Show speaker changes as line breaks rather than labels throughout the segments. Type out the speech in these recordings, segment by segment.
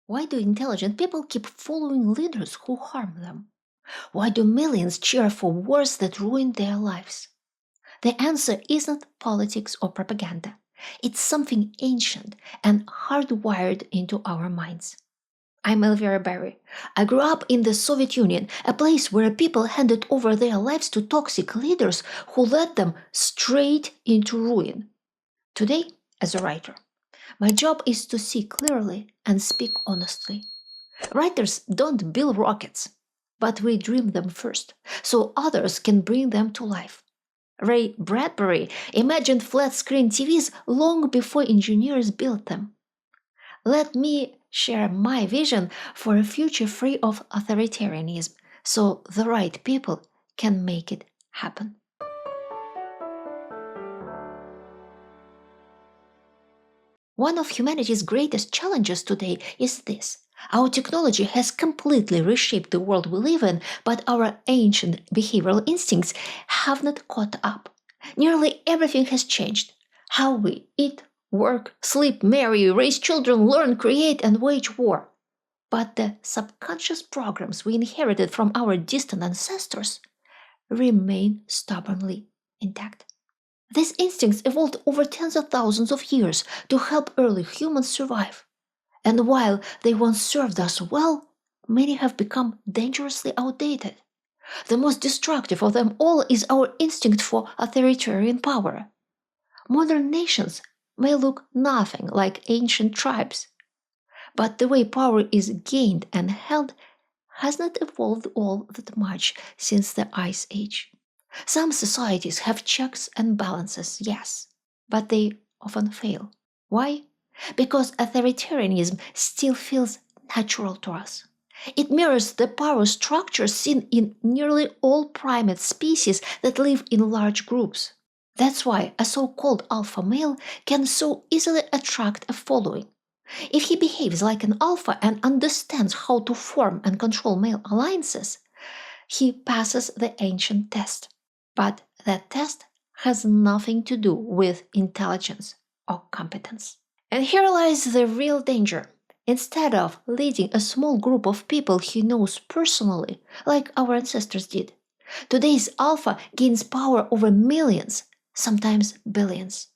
Why do intelligent people keep following leaders who harm them? Why do millions cheer for wars that ruin their lives? The answer isn't politics or propaganda. It's something ancient and hardwired into our minds. I'm Elvira Bary. I grew up in the Soviet Union, a place where people handed over their lives to toxic leaders who led them straight into ruin. Today, as a writer, my job is to see clearly and speak honestly. Writers don't build rockets, but we dream them first, so others can bring them to life. Ray Bradbury imagined flat-screen TVs long before engineers built them. Let me share my vision for a future free of authoritarianism, so the right people can make it happen. One of humanity's greatest challenges today is this. Our technology has completely reshaped the world we live in, but our ancient behavioral instincts have not caught up. Nearly everything has changed. How we eat, work, sleep, marry, raise children, learn, create, and wage war. But the subconscious programs we inherited from our distant ancestors remain stubbornly intact. These instincts evolved over tens of thousands of years to help early humans survive. And while they once served us well, many have become dangerously outdated. The most destructive of them all is our instinct for authoritarian power. Modern nations may look nothing like ancient tribes, but the way power is gained and held has not evolved all that much since the Ice Age. Some societies have checks and balances, yes, but they often fail. Why? Because authoritarianism still feels natural to us. It mirrors the power structure seen in nearly all primate species that live in large groups. That's why a so-called alpha male can so easily attract a following. If he behaves like an alpha and understands how to form and control male alliances, he passes the ancient test. But that test has nothing to do with intelligence or competence. And here lies the real danger. Instead of leading a small group of people he knows personally, like our ancestors did, today's alpha gains power over millions, sometimes billions.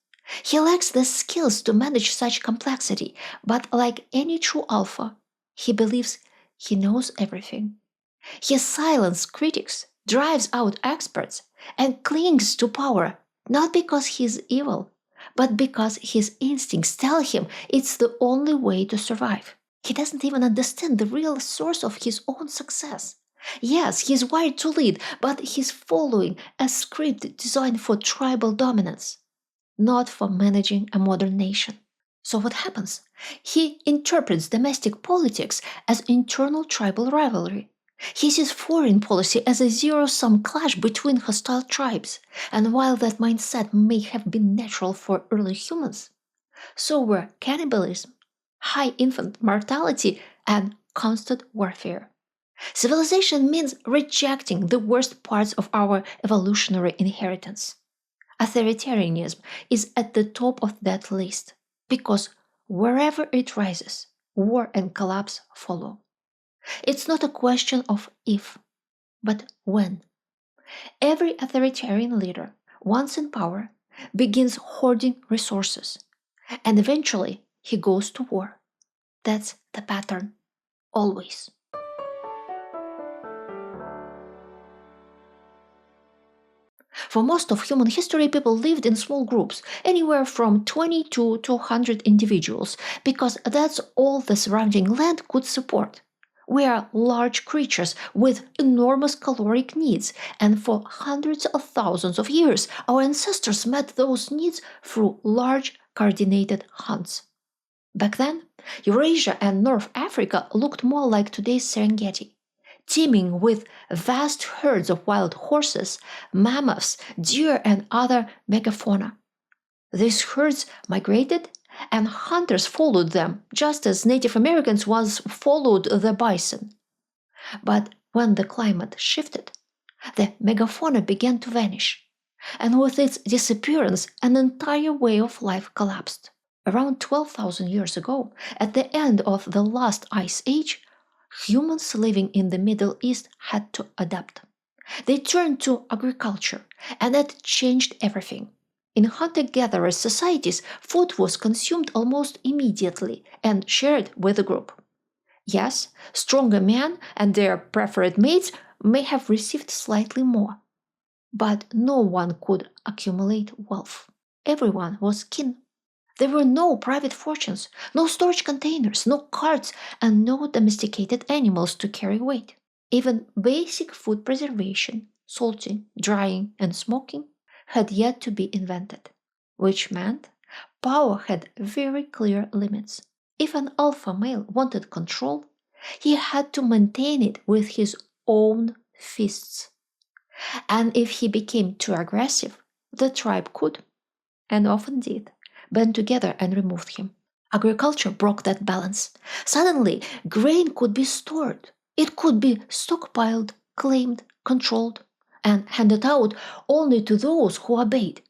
He lacks the skills to manage such complexity, but like any true alpha, he believes he knows everything. He silences critics, drives out experts, and clings to power not because he's evil, but because his instincts tell him it's the only way to survive. He doesn't even understand the real source of his own success. Yes, he's wired to lead, but he's following a script designed for tribal dominance, not for managing a modern nation. So what happens? He interprets domestic politics as internal tribal rivalry. He sees foreign policy as a zero-sum clash between hostile tribes, and while that mindset may have been natural for early humans, so were cannibalism, high infant mortality, and constant warfare. Civilization means rejecting the worst parts of our evolutionary inheritance. Authoritarianism is at the top of that list, because wherever it rises, war and collapse follow. It's not a question of if, but when. Every authoritarian leader, once in power, begins hoarding resources, and eventually he goes to war. That's the pattern, always. For most of human history, people lived in small groups, anywhere from 20 to 200 individuals, because that's all the surrounding land could support. We are large creatures with enormous caloric needs, and for hundreds of thousands of years, our ancestors met those needs through large, coordinated hunts. Back then, Eurasia and North Africa looked more like today's Serengeti, teeming with vast herds of wild horses, mammoths, deer, and other megafauna. These herds migrated, and hunters followed them, just as Native Americans once followed the bison. But when the climate shifted, the megafauna began to vanish, and with its disappearance, an entire way of life collapsed. Around 12,000 years ago, at the end of the last ice age, humans living in the Middle East had to adapt. They turned to agriculture, and that changed everything. In hunter-gatherer societies, food was consumed almost immediately and shared with the group. Yes, stronger men and their preferred mates may have received slightly more, but no one could accumulate wealth. Everyone was kin. There were no private fortunes, no storage containers, no carts, and no domesticated animals to carry weight. Even basic food preservation, salting, drying, and smoking had yet to be invented, which meant power had very clear limits. If an alpha male wanted control, he had to maintain it with his own fists. And if he became too aggressive, the tribe could, and often did, band together and remove him. Agriculture broke that balance. Suddenly, grain could be stored. It could be stockpiled, claimed, controlled, and handed out only to those who obeyed.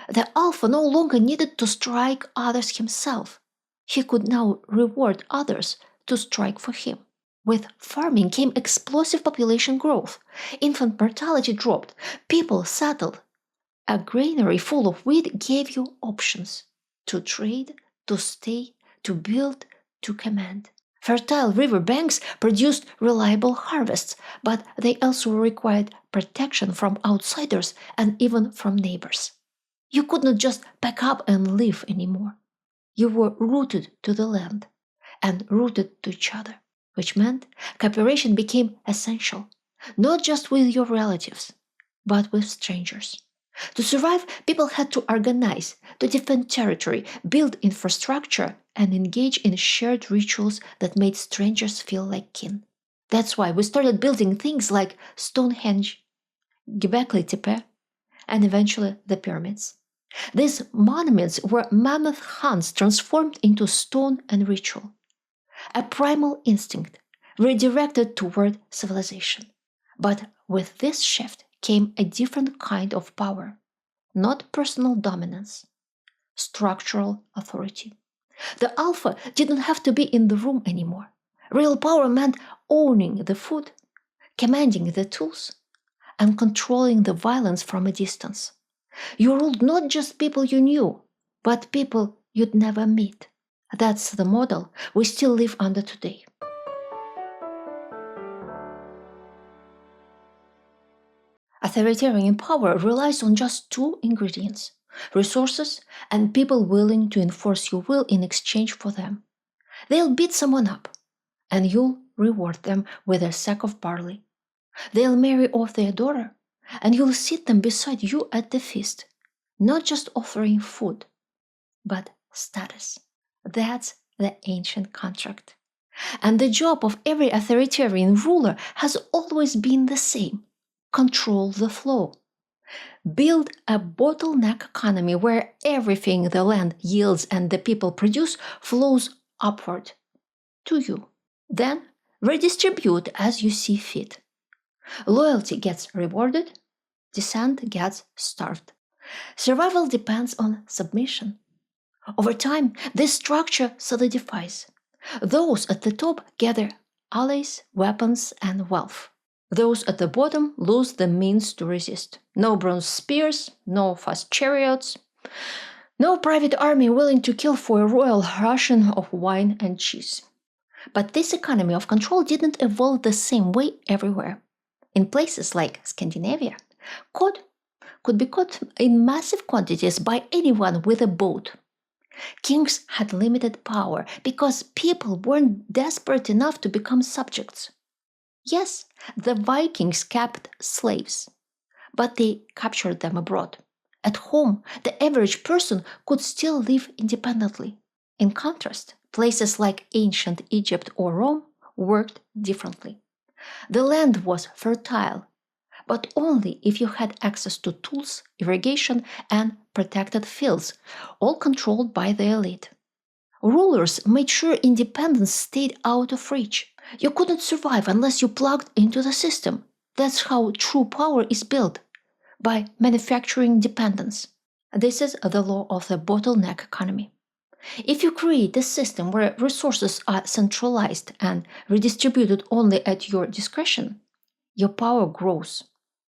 The alpha no longer needed to strike others himself. He could now reward others to strike for him. With farming came explosive population growth. Infant mortality dropped. People settled. A granary full of wheat gave you options to trade, to stay, to build, to command. Fertile river banks produced reliable harvests, but they also required protection from outsiders and even from neighbors. You could not just pack up and live anymore. You were rooted to the land and rooted to each other, which meant cooperation became essential, not just with your relatives, but with strangers. To survive, people had to organize, to defend territory, build infrastructure, and engage in shared rituals that made strangers feel like kin. That's why we started building things like Stonehenge, Göbekli Tepe, and eventually the pyramids. These monuments were mammoth hunts transformed into stone and ritual, a primal instinct redirected toward civilization. But with this shift came a different kind of power, not personal dominance, structural authority. The alpha didn't have to be in the room anymore. Real power meant owning the food, commanding the tools, and controlling the violence from a distance. You ruled not just people you knew, but people you'd never meet. That's the model we still live under today. Authoritarian power relies on just two ingredients: resources and people willing to enforce your will in exchange for them. They'll beat someone up, and you'll reward them with a sack of barley. They'll marry off their daughter, and you'll sit them beside you at the feast, not just offering food, but status. That's the ancient contract. And the job of every authoritarian ruler has always been the same: control the flow. Build a bottleneck economy where everything the land yields and the people produce flows upward to you. Then redistribute as you see fit. Loyalty gets rewarded, dissent gets starved. Survival depends on submission. Over time, this structure solidifies. Those at the top gather allies, weapons, and wealth. Those at the bottom lose the means to resist. No bronze spears, no fast chariots, no private army willing to kill for a royal ration of wine and cheese. But this economy of control didn't evolve the same way everywhere. In places like Scandinavia, cod could be caught in massive quantities by anyone with a boat. Kings had limited power because people weren't desperate enough to become subjects. Yes, the Vikings kept slaves, but they captured them abroad. At home, the average person could still live independently. In contrast, places like ancient Egypt or Rome worked differently. The land was fertile, but only if you had access to tools, irrigation, and protected fields, all controlled by the elite. Rulers made sure independence stayed out of reach. You couldn't survive unless you plugged into the system. That's how true power is built, by manufacturing dependence. This is the law of the bottleneck economy. If you create a system where resources are centralized and redistributed only at your discretion, your power grows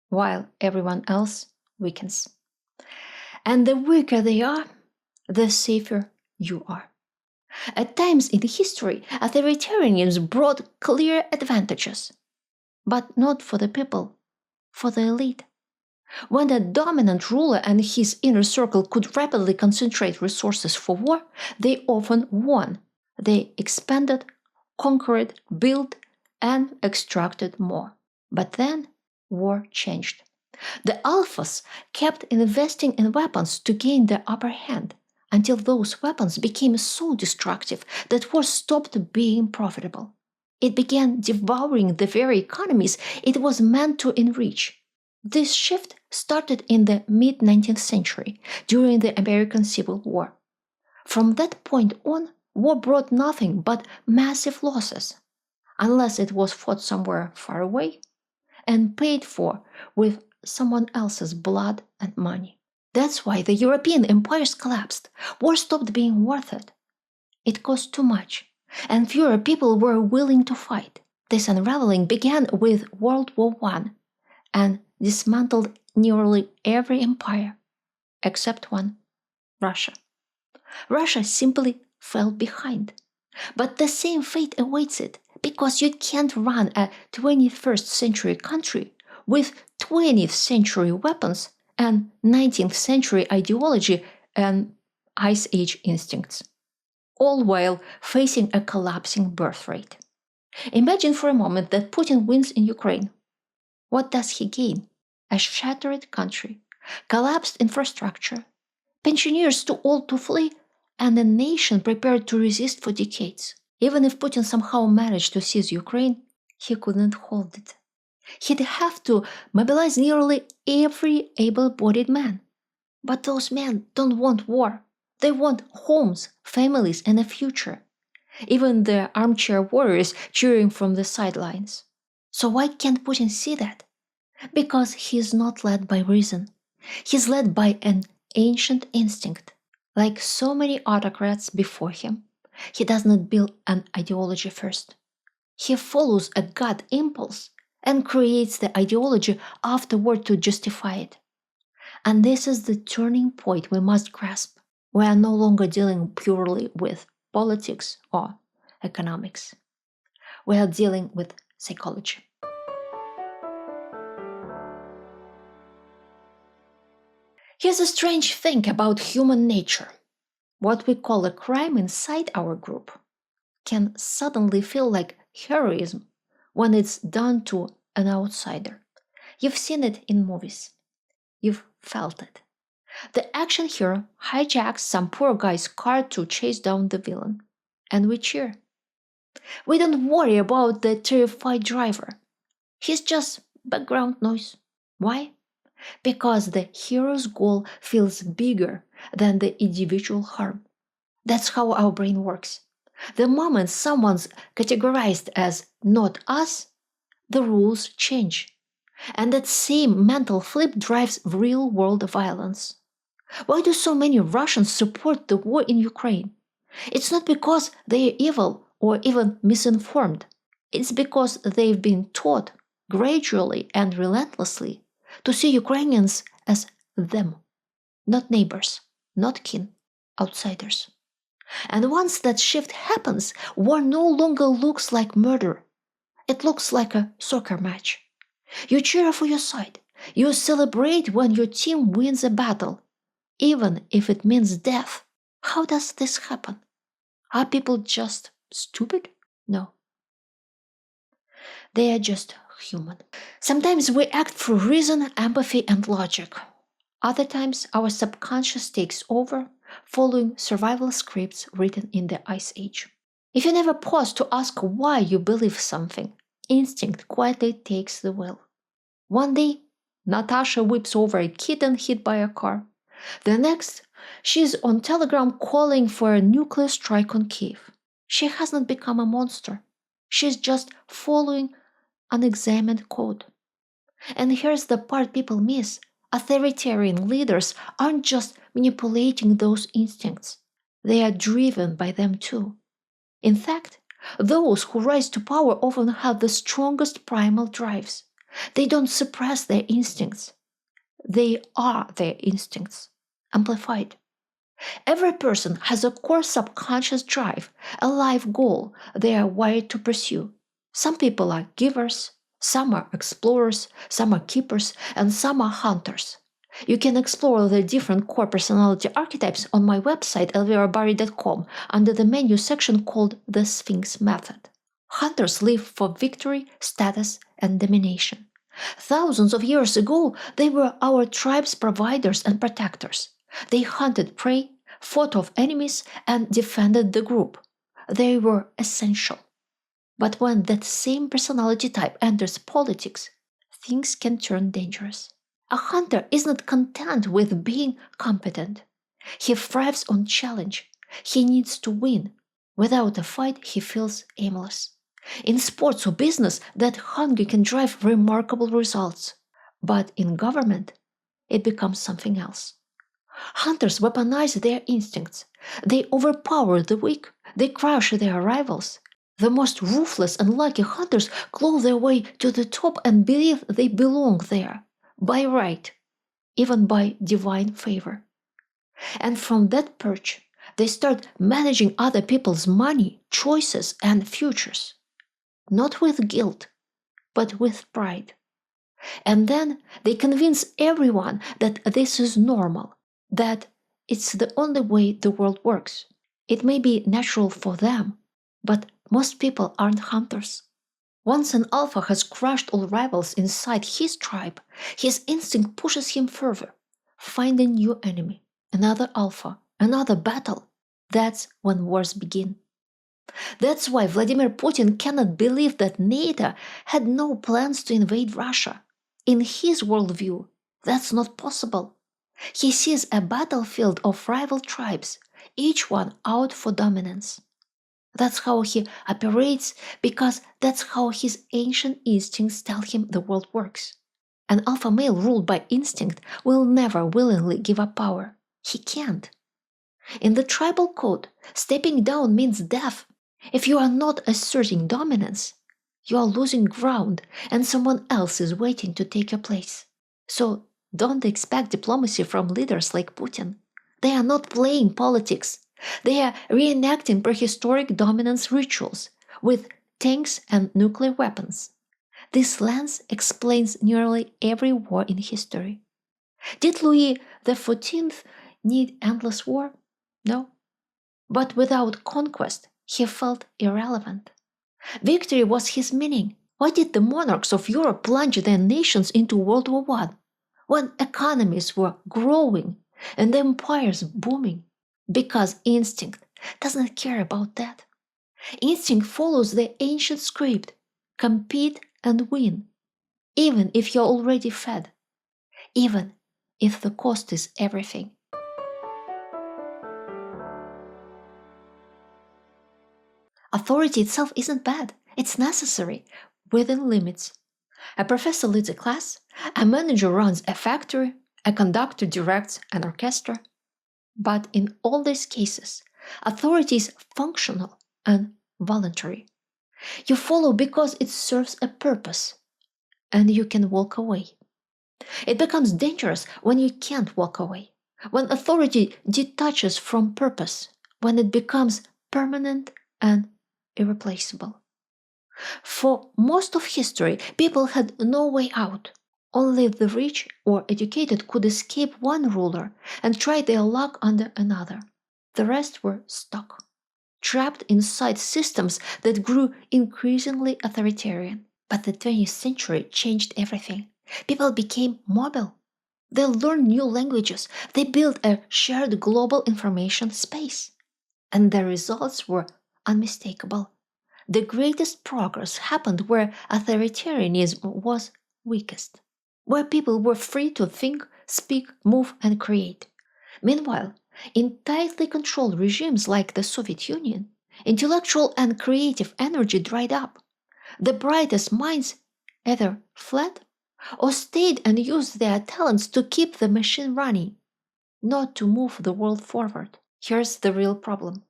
while everyone else weakens. And the weaker they are, the safer you are. At times in history, authoritarianism brought clear advantages, but not for the people, for the elite. When a dominant ruler and his inner circle could rapidly concentrate resources for war, they often won. They expanded, conquered, built, and extracted more. But then war changed. The alphas kept investing in weapons to gain the upper hand until those weapons became so destructive that war stopped being profitable. It began devouring the very economies it was meant to enrich. This shift started in the mid-19th century during the American Civil War. From that point on, war brought nothing but massive losses, unless it was fought somewhere far away and paid for with someone else's blood and money. That's why the European empires collapsed. War stopped being worth it. It cost too much, and fewer people were willing to fight. This unraveling began with World War I and dismantled nearly every empire, except one, Russia. Russia simply fell behind. But the same fate awaits it, because you can't run a 21st century country with 20th century weapons and 19th century ideology and Ice Age instincts, all while facing a collapsing birth rate. Imagine for a moment that Putin wins in Ukraine. What does he gain? A shattered country, collapsed infrastructure, pensioners too old to flee, and a nation prepared to resist for decades. Even if Putin somehow managed to seize Ukraine, he couldn't hold it. He'd have to mobilize nearly every able-bodied man. But those men don't want war. They want homes, families, and a future. Even the armchair warriors cheering from the sidelines. So why can't Putin see that? Because he's not led by reason. He's led by an ancient instinct. Like so many autocrats before him, he does not build an ideology first. He follows a gut impulse and creates the ideology afterward to justify it. And this is the turning point we must grasp. We are no longer dealing purely with politics or economics. We are dealing with psychology. Here's a strange thing about human nature. What we call a crime inside our group can suddenly feel like heroism when it's done to an outsider. You've seen it in movies. You've felt it. The action hero hijacks some poor guy's car to chase down the villain, and we cheer. We don't worry about the terrified driver. He's just background noise. Why? Because the hero's goal feels bigger than the individual harm. That's how our brain works. The moment someone's categorized as not us, the rules change. And that same mental flip drives real-world violence. Why do so many Russians support the war in Ukraine? It's not because they are evil or even misinformed. It's because they've been taught, gradually and relentlessly, to see Ukrainians as them, not neighbors, not kin, outsiders. And once that shift happens, war no longer looks like murder. It looks like a soccer match. You cheer for your side. You celebrate when your team wins a battle, even if it means death. How does this happen? Are people just stupid? No. They are just human. Sometimes we act through reason, empathy, and logic. Other times our subconscious takes over, following survival scripts written in the Ice Age. If you never pause to ask why you believe something, instinct quietly takes the wheel. One day, Natasha whips over a kitten hit by a car. The next, she's on Telegram calling for a nuclear strike on Kiev. She hasn't become a monster. She's just following unexamined code. And here's the part people miss. Authoritarian leaders aren't just manipulating those instincts. They are driven by them too. In fact, those who rise to power often have the strongest primal drives. They don't suppress their instincts. They are their instincts, amplified. Every person has a core subconscious drive, a life goal they are wired to pursue. Some people are givers, some are explorers, some are keepers, and some are hunters. You can explore the different core personality archetypes on my website elvirabary.com under the menu section called the Sphinx Method. Hunters live for victory, status, and domination. Thousands of years ago, they were our tribe's providers and protectors. They hunted prey, fought off enemies, and defended the group. They were essential. But when that same personality type enters politics, things can turn dangerous. A hunter is not content with being competent. He thrives on challenge. He needs to win. Without a fight, he feels aimless. In sports or business, that hunger can drive remarkable results. But in government, it becomes something else. Hunters weaponize their instincts. They overpower the weak. They crush their rivals. The most ruthless and lucky hunters claw their way to the top and believe they belong there, by right, even by divine favor. And from that perch, they start managing other people's money, choices, and futures. Not with guilt, but with pride. And then they convince everyone that this is normal, that it's the only way the world works. It may be natural for them, but most people aren't hunters. Once an alpha has crushed all rivals inside his tribe, his instinct pushes him further. Find a new enemy, another alpha, another battle. That's when wars begin. That's why Vladimir Putin cannot believe that NATO had no plans to invade Russia. In his worldview, that's not possible. He sees a battlefield of rival tribes, each one out for dominance. That's how he operates because that's how his ancient instincts tell him the world works. An alpha male ruled by instinct will never willingly give up power. He can't. In the tribal code, stepping down means death. If you are not asserting dominance, you are losing ground and someone else is waiting to take your place. So don't expect diplomacy from leaders like Putin. They are not playing politics. They are reenacting prehistoric dominance rituals with tanks and nuclear weapons. This lens explains nearly every war in history. Did Louis XIV need endless war? No. But without conquest, he felt irrelevant. Victory was his meaning. Why did the monarchs of Europe plunge their nations into World War I? When economies were growing and empires booming? Because instinct doesn't care about that. Instinct follows the ancient script: compete and win, even if you're already fed, even if the cost is everything. Authority itself isn't bad, it's necessary, within limits. A professor leads a class, a manager runs a factory, a conductor directs an orchestra. But in all these cases, authority is functional and voluntary. You follow because it serves a purpose, and you can walk away. It becomes dangerous when you can't walk away, when authority detaches from purpose, when it becomes permanent and irreplaceable. For most of history, people had no way out. Only the rich or educated could escape one ruler and try their luck under another. The rest were stuck, trapped inside systems that grew increasingly authoritarian. But the 20th century changed everything. People became mobile. They learned new languages. They built a shared global information space. And the results were unmistakable. The greatest progress happened where authoritarianism was weakest, where people were free to think, speak, move, and create. Meanwhile, in tightly controlled regimes like the Soviet Union, intellectual and creative energy dried up. The brightest minds either fled or stayed and used their talents to keep the machine running, not to move the world forward. Here's the real problem.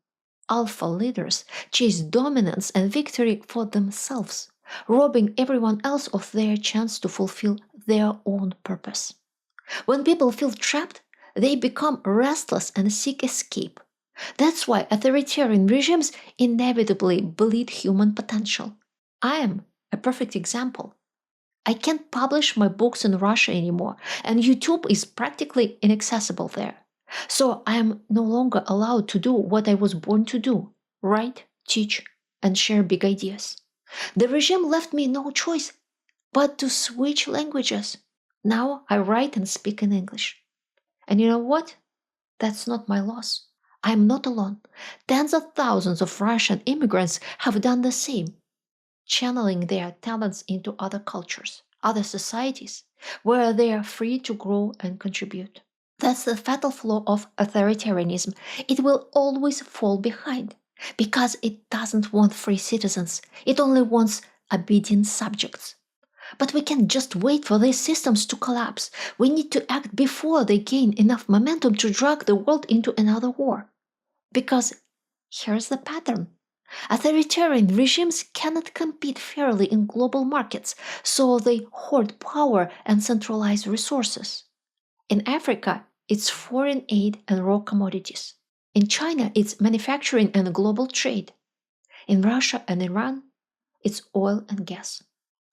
Alpha leaders chase dominance and victory for themselves, robbing everyone else of their chance to fulfill their own purpose. When people feel trapped, they become restless and seek escape. That's why authoritarian regimes inevitably bleed human potential. I am a perfect example. I can't publish my books in Russia anymore, and YouTube is practically inaccessible there. So I am no longer allowed to do what I was born to do: write, teach, and share big ideas. The regime left me no choice but to switch languages. Now I write and speak in English. And you know what? That's not my loss. I'm not alone. Tens of thousands of Russian immigrants have done the same, channeling their talents into other cultures, other societies, where they are free to grow and contribute. That's the fatal flaw of authoritarianism. It will always fall behind because it doesn't want free citizens. It only wants obedient subjects. But we can't just wait for these systems to collapse. We need to act before they gain enough momentum to drag the world into another war. Because here's the pattern. Authoritarian regimes cannot compete fairly in global markets, so they hoard power and centralize resources. In Africa, it's foreign aid and raw commodities. In China, it's manufacturing and global trade. In Russia and Iran, it's oil and gas.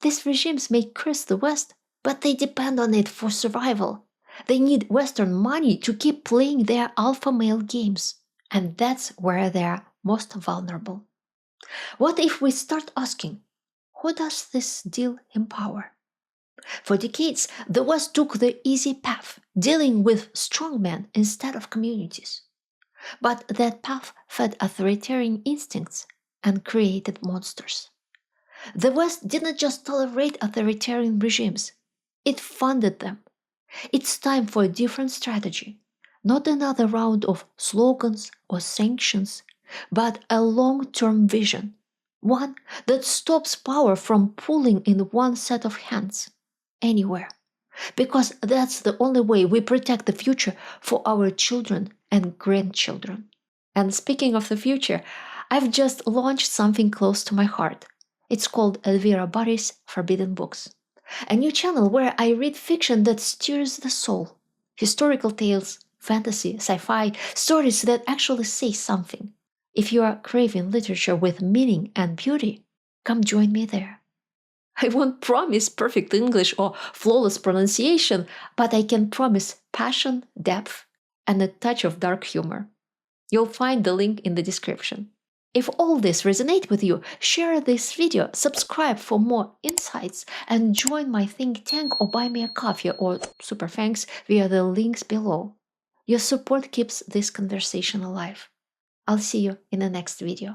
These regimes may curse the West, but they depend on it for survival. They need Western money to keep playing their alpha male games, and that's where they're most vulnerable. What if we start asking, who does this deal empower? For decades, the West took the easy path, dealing with strongmen instead of communities. But that path fed authoritarian instincts and created monsters. The West didn't just tolerate authoritarian regimes, it funded them. It's time for a different strategy, not another round of slogans or sanctions, but a long-term vision, one that stops power from pooling in one set of hands, anywhere. Because that's the only way we protect the future for our children and grandchildren. And speaking of the future, I've just launched something close to my heart. It's called Elvira Bary's Forbidden Books, a new channel where I read fiction that stirs the soul. Historical tales, fantasy, sci-fi, stories that actually say something. If you are craving literature with meaning and beauty, come join me there. I won't promise perfect English or flawless pronunciation, but I can promise passion, depth, and a touch of dark humor. You'll find the link in the description. If all this resonates with you, share this video, subscribe for more insights, and join my think tank or buy me a coffee or super thanks via the links below. Your support keeps this conversation alive. I'll see you in the next video.